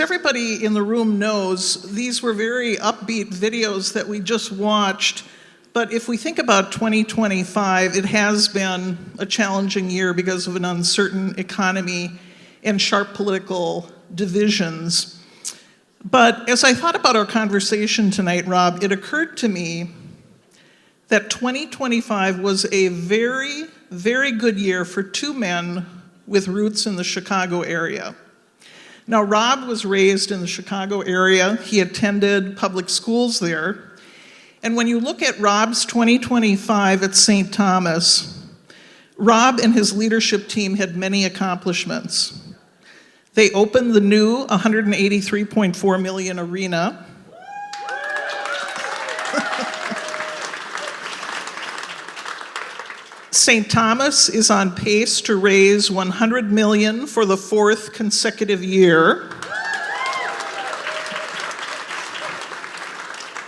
Everybody in the room knows these were very upbeat videos that we just watched, but if we think about 2025, it has been a challenging year because of an uncertain economy and sharp political divisions. But as I thought about our conversation tonight, Rob, it occurred to me that 2025 was a very, very good year for two men with roots in the Chicago area. Now, Rob was raised in the Chicago area. He attended public schools there. And when you look at Rob's 2025 at St. Thomas, Rob and his leadership team had many accomplishments. They opened the new $183.4 million arena. St. Thomas is on pace to raise $100 million for the fourth consecutive year.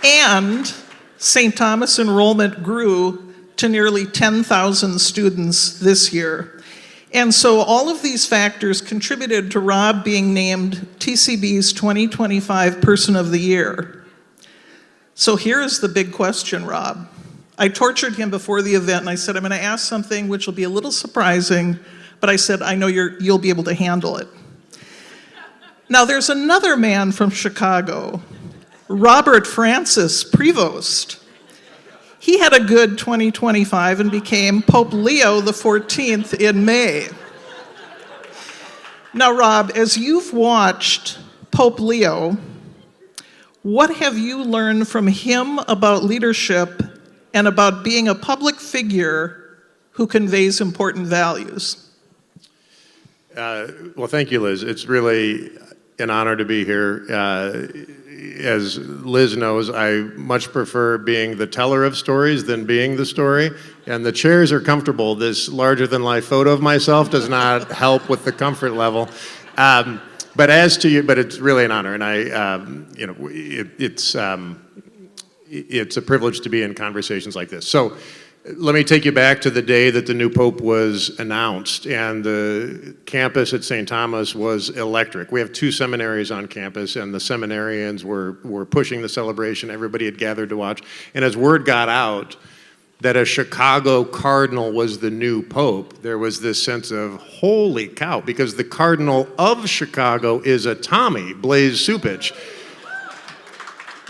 And St. Thomas enrollment grew to nearly 10,000 students this year. And so all of these factors contributed to Rob being named TCB's 2025 Person of the Year. So here is the big question, Rob. I tortured him before the event, and I said, I'm going to ask something which will be a little surprising, but I said, I know you'll be able to handle it. Now, there's another man from Chicago, Robert Francis Prevost. He had a good 2025 and became Pope Leo XIV in May. Now, Rob, as you've watched Pope Leo, what have you learned from him about leadership and about being a public figure who conveys important values? Well, thank you, Liz. It's really an honor to be here. As Liz knows, I much prefer being the teller of stories than being the story, and the chairs are comfortable. This larger-than-life photo of myself does not help with the comfort level. But it's really an honor, and it's a privilege to be in conversations like this. So let me take you back to the day that the new Pope was announced, and the campus at St. Thomas was electric. We have two seminaries on campus, and the seminarians were pushing the celebration. Everybody had gathered to watch. And as word got out that a Chicago cardinal was the new Pope, there was this sense of, holy cow, because the cardinal of Chicago is a Tommy, Blaise Supich.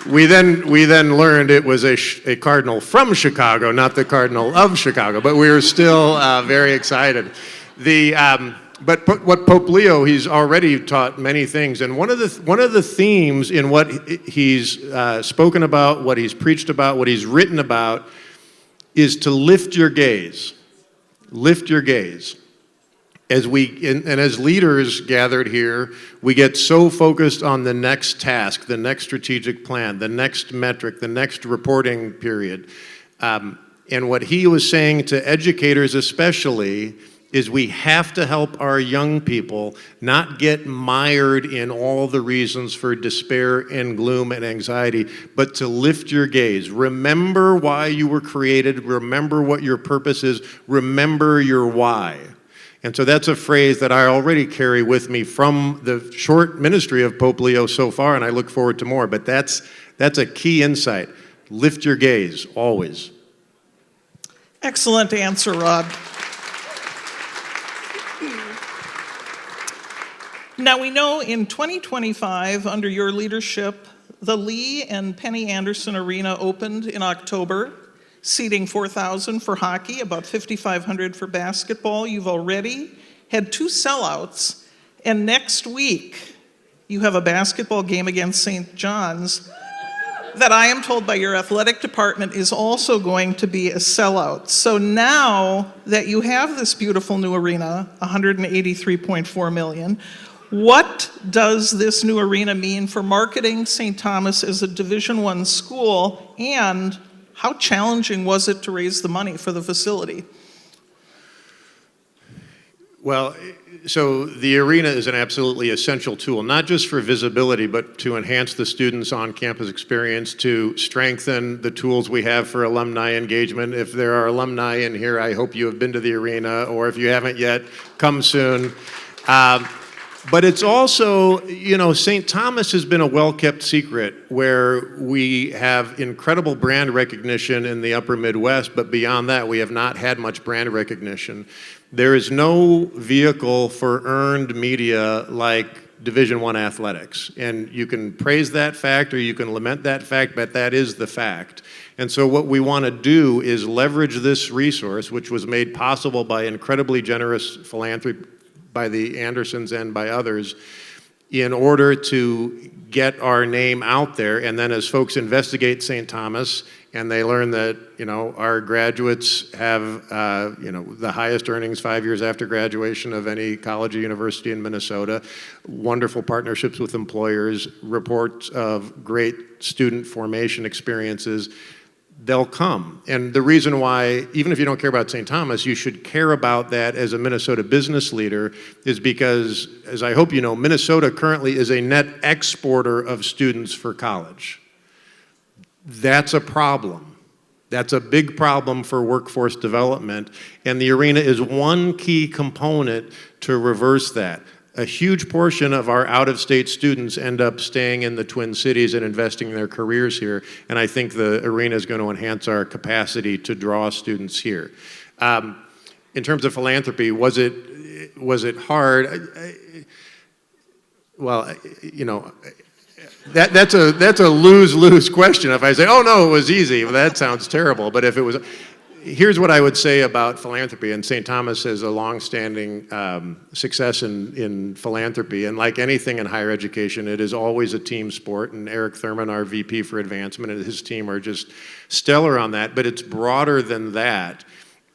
We then learned it was a cardinal from Chicago, not the cardinal of Chicago, but we were still very excited. But what Pope Leo, he's already taught many things, and one of the themes in what he's spoken about, what he's preached about, what he's written about, is to lift your gaze. Lift your gaze. As as leaders gathered here, we get so focused on the next task, the next strategic plan, the next metric, the next reporting period. And what he was saying to educators especially is we have to help our young people not get mired in all the reasons for despair and gloom and anxiety, but to lift your gaze. Remember why you were created. Remember what your purpose is. Remember your why. And so that's a phrase that I already carry with me from the short ministry of Pope Leo so far, and I look forward to more. But that's a key insight. Lift your gaze, always. Excellent answer, Rob. Now, we know in 2025, under your leadership, the Lee and Penny Anderson Arena opened in October, seating 4,000 for hockey, about 5,500 for basketball. You've already had two sellouts, and next week you have a basketball game against St. John's that I am told by your athletic department is also going to be a sellout. So now that you have this beautiful new arena, $183.4 million, what does this new arena mean for marketing St. Thomas as a Division I school, and how challenging was it to raise the money for the facility? Well, so the arena is an absolutely essential tool, not just for visibility, but to enhance the students' on-campus experience, to strengthen the tools we have for alumni engagement. If there are alumni in here, I hope you have been to the arena, or if you haven't yet, come soon. But it's also, St. Thomas has been a well-kept secret where we have incredible brand recognition in the upper Midwest, but beyond that, we have not had much brand recognition. There is no vehicle for earned media like Division I athletics. And you can praise that fact or you can lament that fact, but that is the fact. And so what we want to do is leverage this resource, which was made possible by incredibly generous philanthropy by the Andersons and by others, in order to get our name out there. And then as folks investigate St. Thomas and they learn that, our graduates have, the highest earnings 5 years after graduation of any college or university in Minnesota, wonderful partnerships with employers, reports of great student formation experiences, they'll come. And the reason why, even if you don't care about St. Thomas, you should care about that as a Minnesota business leader is because, as I hope you know, Minnesota currently is a net exporter of students for college. That's a problem. That's a big problem for workforce development, and the arena is one key component to reverse that. A huge portion of our out-of-state students end up staying in the Twin Cities and investing in their careers here, and I think the arena is going to enhance our capacity to draw students here. In terms of philanthropy, was it hard? That's a lose-lose question. If I say, oh no, it was easy, well, that sounds terrible. But if it was, here's what I would say about philanthropy, and St. Thomas has a long-standing success in philanthropy, and like anything in higher education, it is always a team sport, and Eric Thurman, our VP for advancement, and his team are just stellar on that, but it's broader than that.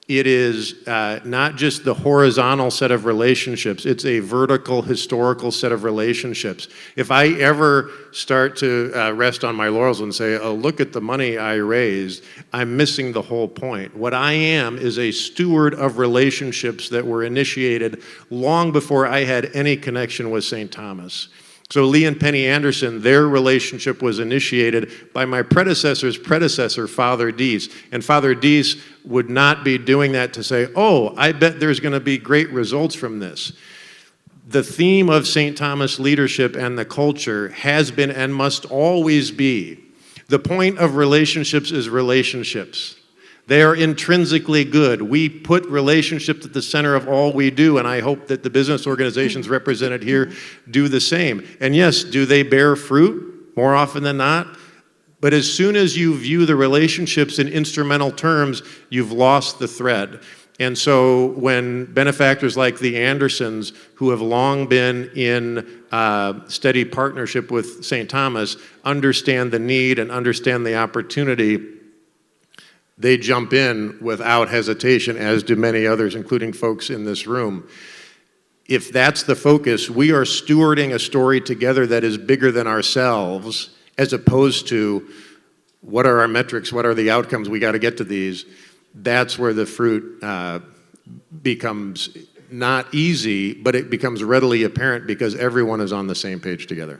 It is not just the horizontal set of relationships, it's a vertical, historical set of relationships. If I ever start to rest on my laurels and say, oh, look at the money I raised, I'm missing the whole point. What I am is a steward of relationships that were initiated long before I had any connection with St. Thomas. So Lee and Penny Anderson, their relationship was initiated by my predecessor's predecessor, Father Deese. And Father Deese would not be doing that to say, oh, I bet there's going to be great results from this. The theme of St. Thomas leadership and the culture has been and must always be, the point of relationships is relationships. They are intrinsically good. We put relationships at the center of all we do, and I hope that the business organizations represented here do the same. And yes, do they bear fruit more often than not? But as soon as you view the relationships in instrumental terms, you've lost the thread. And so when benefactors like the Andersons, who have long been in steady partnership with St. Thomas, understand the need and understand the opportunity, they jump in without hesitation, as do many others, including folks in this room. If that's the focus, we are stewarding a story together that is bigger than ourselves, as opposed to what are our metrics, what are the outcomes, we got to get to these. That's where the fruit becomes not easy, but it becomes readily apparent because everyone is on the same page together.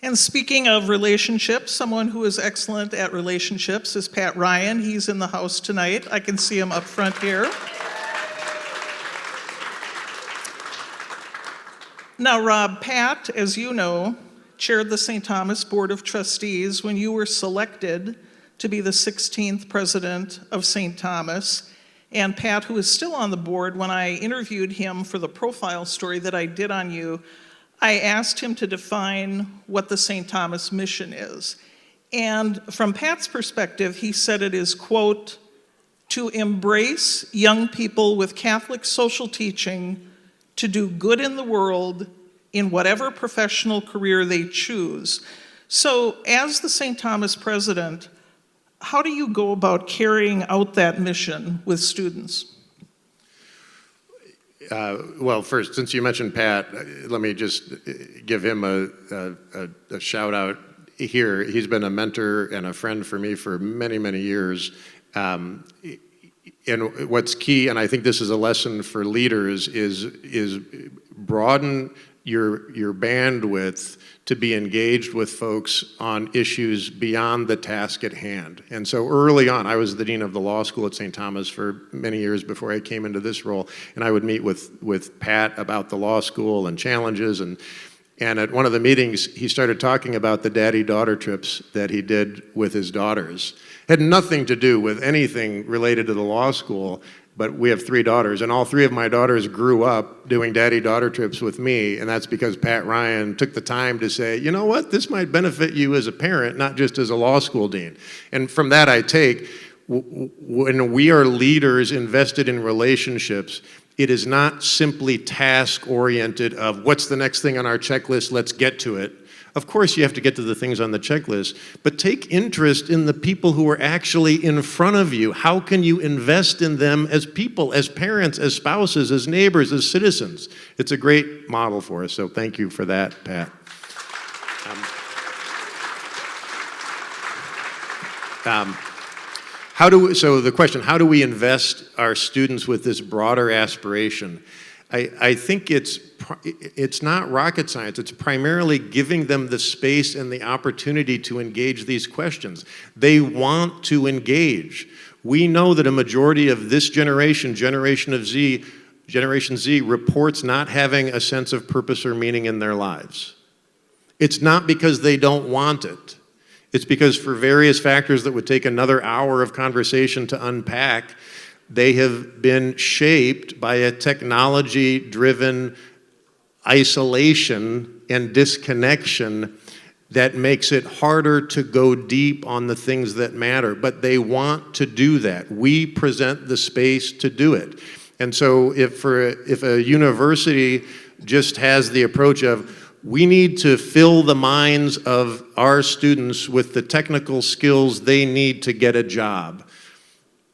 And speaking of relationships, someone who is excellent at relationships is Pat Ryan. He's in the house tonight. I can see him up front here. Now, Rob, Pat, as you know, chaired the St. Thomas Board of Trustees when you were selected to be the 16th president of St. Thomas. And Pat, who is still on the board, when I interviewed him for the profile story that I did on you, I asked him to define what the St. Thomas mission is. And from Pat's perspective, he said it is, quote, to embrace young people with Catholic social teaching to do good in the world in whatever professional career they choose. So as the St. Thomas president, how do you go about carrying out that mission with students? Well, first, since you mentioned Pat, let me just give him a shout out here. He's been a mentor and a friend for me for many, many years. And what's key, and I think this is a lesson for leaders, is broaden your bandwidth to be engaged with folks on issues beyond the task at hand. And so early on, I was the dean of the law school at St. Thomas for many years before I came into this role, and I would meet with Pat about the law school and challenges, and at one of the meetings, he started talking about the daddy-daughter trips that he did with his daughters. Had nothing to do with anything related to the law school, but we have 3 daughters, and all 3 of my daughters grew up doing daddy-daughter trips with me, and that's because Pat Ryan took the time to say, you know what, this might benefit you as a parent, not just as a law school dean. And from that I take, when we are leaders invested in relationships, it is not simply task-oriented of what's the next thing on our checklist, let's get to it. Of course you have to get to the things on the checklist, but take interest in the people who are actually in front of you. How can you invest in them as people, as parents, as spouses, as neighbors, as citizens? It's a great model for us, so thank you for that, Pat. So the question, how do we invest our students with this broader aspiration? I think it's not rocket science. It's primarily giving them the space and the opportunity to engage these questions. They want to engage. We know that a majority of this generation, Generation Z, reports not having a sense of purpose or meaning in their lives. It's not because they don't want it. It's because for various factors that would take another hour of conversation to unpack, they have been shaped by a technology-driven isolation and disconnection that makes it harder to go deep on the things that matter. But they want to do that. We present the space to do it. And so if a university just has the approach of, we need to fill the minds of our students with the technical skills they need to get a job.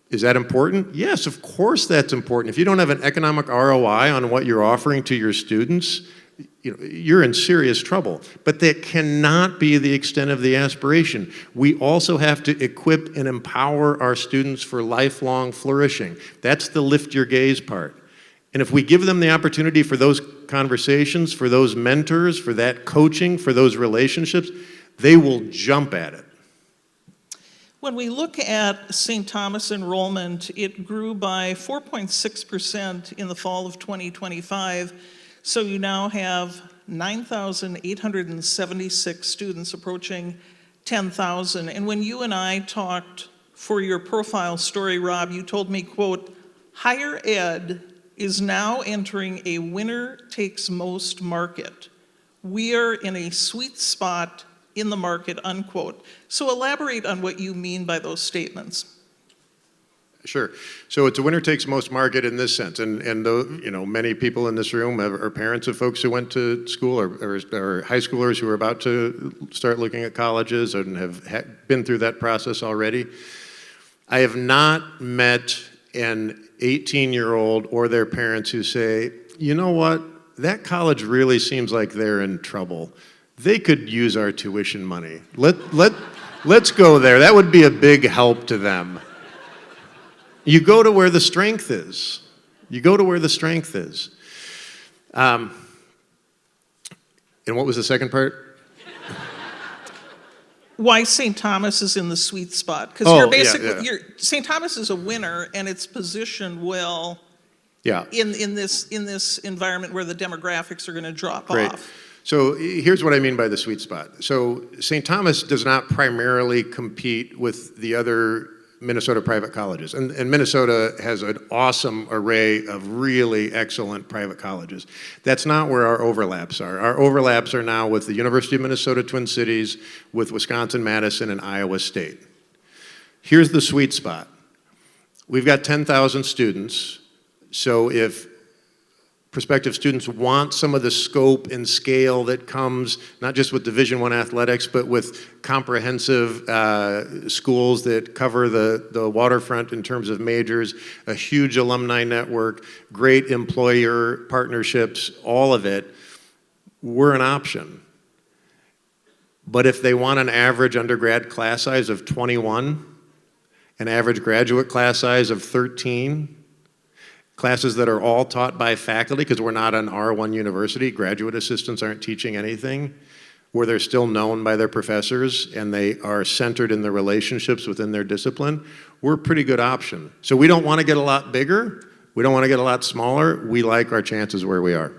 Is that important? Yes, of course that's important. If you don't have an economic ROI on what you're offering to your students, you're in serious trouble. But that cannot be the extent of the aspiration. We also have to equip and empower our students for lifelong flourishing. That's the lift your gaze part. And if we give them the opportunity for those conversations, for those mentors, for that coaching, for those relationships, they will jump at it. When we look at St. Thomas enrollment, it grew by 4.6% in the fall of 2025. So you now have 9,876 students approaching 10,000. And when you and I talked for your profile story, Rob, you told me, quote, higher ed is now entering a winner takes most market. We are in a sweet spot in the market, unquote. So elaborate on what you mean by those statements. Sure. So it's a winner takes most market in this sense, and many people in this room are parents of folks who went to school or high schoolers who are about to start looking at colleges and have been through that process already. I have not met an 18-year-old or their parents who say, you know what, that college really seems like they're in trouble. They could use our tuition money. Let's go there. That would be a big help to them. You go to where the strength is. You go to where the strength is. And what was the second part? Why St. Thomas is in the sweet spot. Because St. Thomas is a winner, and it's positioned well in this environment where the demographics are going to drop off. So here's what I mean by the sweet spot. So St. Thomas does not primarily compete with the other Minnesota private colleges. And Minnesota has an awesome array of really excellent private colleges. That's not where our overlaps are. Our overlaps are now with the University of Minnesota Twin Cities, with Wisconsin-Madison, and Iowa State. Here's the sweet spot. We've got 10,000 students, so if prospective students want some of the scope and scale that comes not just with Division I athletics, but with comprehensive schools that cover the waterfront in terms of majors, a huge alumni network, great employer partnerships, all of it, we're an option. But if they want an average undergrad class size of 21, an average graduate class size of 13, classes that are all taught by faculty, because we're not an R1 university, graduate assistants aren't teaching anything, where they're still known by their professors and they are centered in the relationships within their discipline, we're a pretty good option. So we don't want to get a lot bigger, we don't want to get a lot smaller, we like our chances where we are.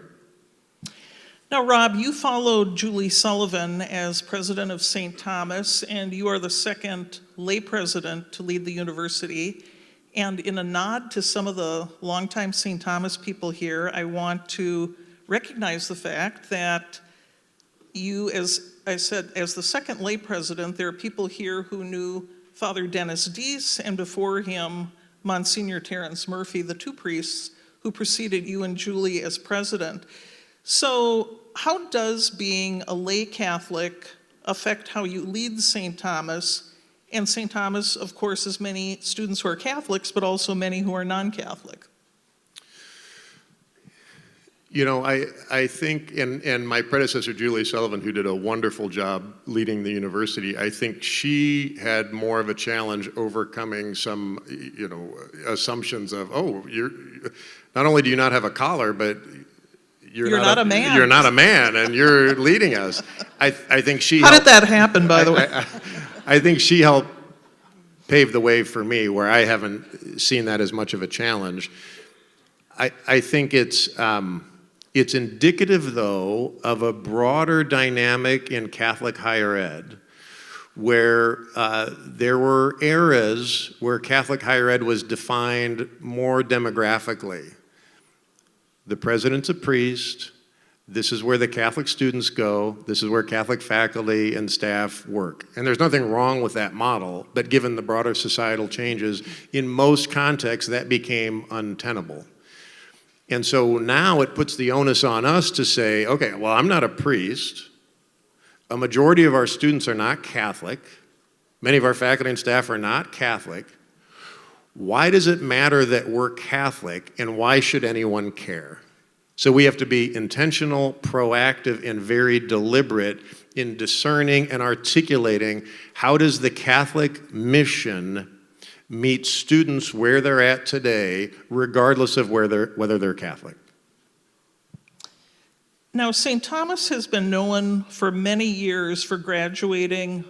Now, Rob, you followed Julie Sullivan as president of St. Thomas, and you are the second lay president to lead the university. And in a nod to some of the longtime St. Thomas people here, I want to recognize the fact that you, as I said, as the second lay president, there are people here who knew Father Dennis Deese, and before him, Monsignor Terrence Murphy, the two priests who preceded you and Julie as president. So how does being a lay Catholic affect how you lead St. Thomas? And St. Thomas, of course, has many students who are Catholics, but also many who are non-Catholic. You know, I think, and my predecessor, Julie Sullivan, who did a wonderful job leading the university, I think she had more of a challenge overcoming some, assumptions of, oh, not only do you not have a collar, but you're not a man. You're not a man, and you're leading us. I think she How did that happen, by the way? I think she helped pave the way for me, where I haven't seen that as much of a challenge. I think it's indicative, though, of a broader dynamic in Catholic higher ed, where there were eras where Catholic higher ed was defined more demographically. The president's a priest. This is where the Catholic students go. This is where Catholic faculty and staff work. And there's nothing wrong with that model, but given the broader societal changes, in most contexts, that became untenable. And so now it puts the onus on us to say, okay, well, I'm not a priest. A majority of our students are not Catholic. Many of our faculty and staff are not Catholic. Why does it matter that we're Catholic, and why should anyone care? So we have to be intentional, proactive, and very deliberate in discerning and articulating how does the Catholic mission meet students where they're at today, regardless of whether they're Catholic. Now, St. Thomas has been known for many years for graduating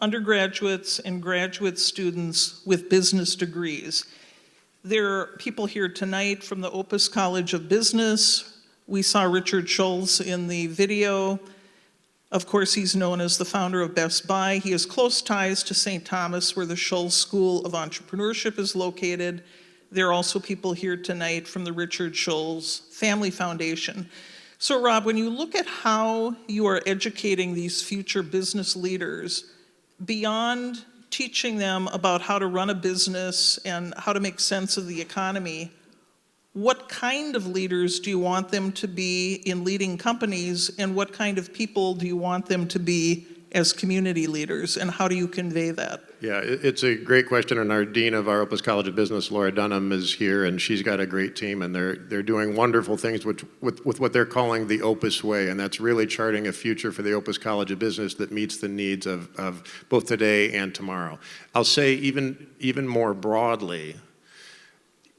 undergraduates and graduate students with business degrees. There are people here tonight from the Opus College of Business. We saw Richard Schulz in the video. Of course, he's known as the founder of Best Buy. He has close ties to St. Thomas, where the Schulz School of Entrepreneurship is located. There are also people here tonight from the Richard Schulz Family Foundation. So, Rob, when you look at how you are educating these future business leaders, beyond teaching them about how to run a business and how to make sense of the economy, what kind of leaders do you want them to be in leading companies, and what kind of people do you want them to be as community leaders, and how do you convey that? Yeah, it's a great question, and our dean of our Opus College of Business, Laura Dunham, is here, and she's got a great team, and they're doing wonderful things with what they're calling the Opus Way, and that's really charting a future for the Opus College of Business that meets the needs of both today and tomorrow. I'll say even more broadly,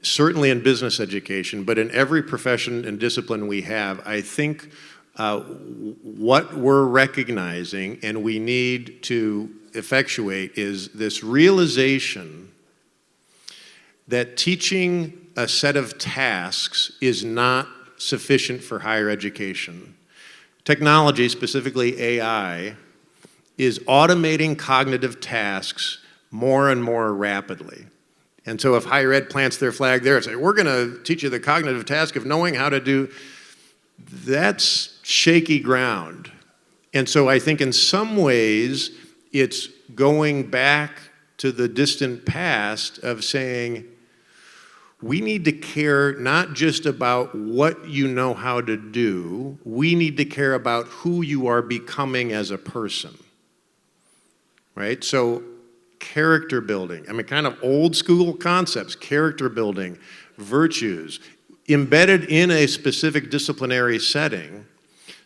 certainly in business education, but in every profession and discipline we have, I think what we're recognizing and we need to effectuate is this realization that teaching a set of tasks is not sufficient for higher education. Technology, specifically AI, is automating cognitive tasks more and more rapidly. And so if higher ed plants their flag there and say, we're going to teach you the cognitive task of knowing how to do, that's shaky ground. And so I think in some ways it's going back to the distant past of saying, we need to care not just about what you know how to do, we need to care about who you are becoming as a person, right? So character building, kind of old school concepts, character building, virtues, embedded in a specific disciplinary setting.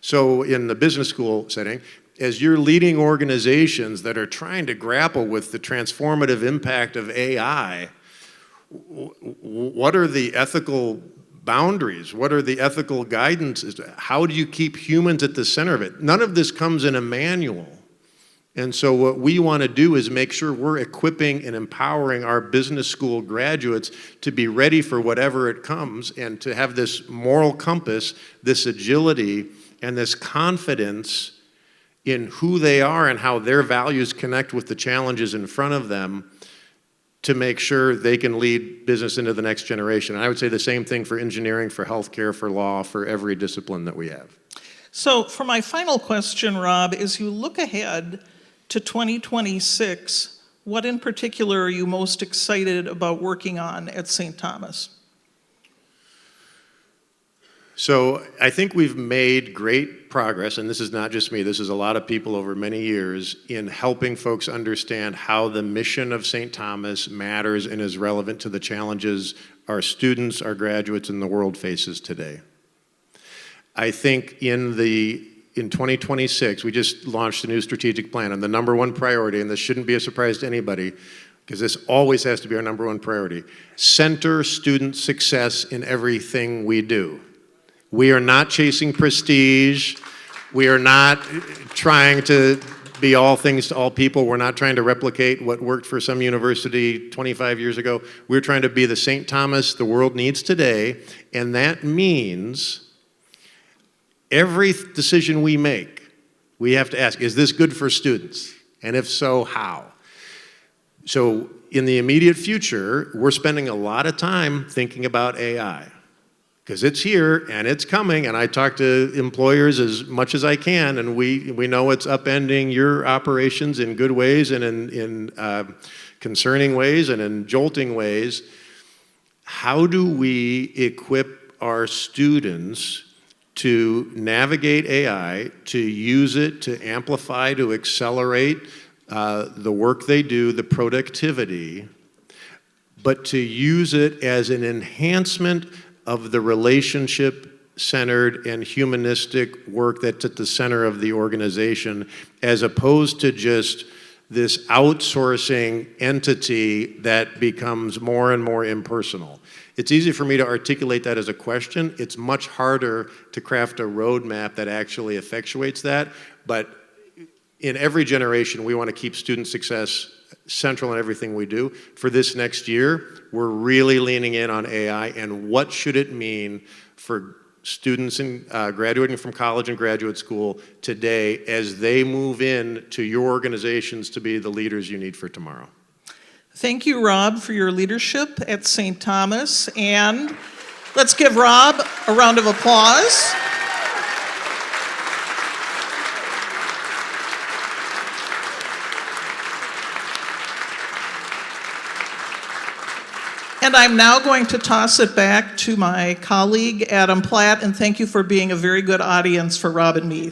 So in the business school setting, as you're leading organizations that are trying to grapple with the transformative impact of AI, what are the ethical boundaries? What are the ethical guidances? How do you keep humans at the center of it? None of this comes in a manual. And so what we want to do is make sure we're equipping and empowering our business school graduates to be ready for whatever it comes and to have this moral compass, this agility, and this confidence in who they are and how their values connect with the challenges in front of them to make sure they can lead business into the next generation. And I would say the same thing for engineering, for healthcare, for law, for every discipline that we have. So for my final question, Rob, as you look ahead to 2026, what in particular are you most excited about working on at St. Thomas? So I think we've made great progress, and this is not just me, this is a lot of people over many years, in helping folks understand how the mission of St. Thomas matters and is relevant to the challenges our students, our graduates, and the world faces today. I think in 2026, we just launched a new strategic plan, and the number one priority, and this shouldn't be a surprise to anybody, because this always has to be our number one priority, center student success in everything we do. We are not chasing prestige. We are not trying to be all things to all people. We're not trying to replicate what worked for some university 25 years ago. We're trying to be the St. Thomas the world needs today, and that means every decision we make, we have to ask, is this good for students? And if so, how? So in the immediate future, we're spending a lot of time thinking about AI. Because it's here and it's coming, and I talk to employers as much as I can, and we know it's upending your operations in good ways and in concerning ways and in jolting ways. How do we equip our students to navigate AI, to use it, to amplify, to accelerate the work they do, the productivity, but to use it as an enhancement of the relationship-centered and humanistic work that's at the center of the organization, as opposed to just this outsourcing entity that becomes more and more impersonal. It's easy for me to articulate that as a question. It's much harder to craft a roadmap that actually effectuates that. But in every generation, we want to keep student success central in everything we do. For this next year, we're really leaning in on AI and what should it mean for students graduating from college and graduate school today as they move in to your organizations to be the leaders you need for tomorrow. Thank you, Rob, for your leadership at St. Thomas. And let's give Rob a round of applause. And I'm now going to toss it back to my colleague, Adam Platt, and thank you for being a very good audience for Rob and me.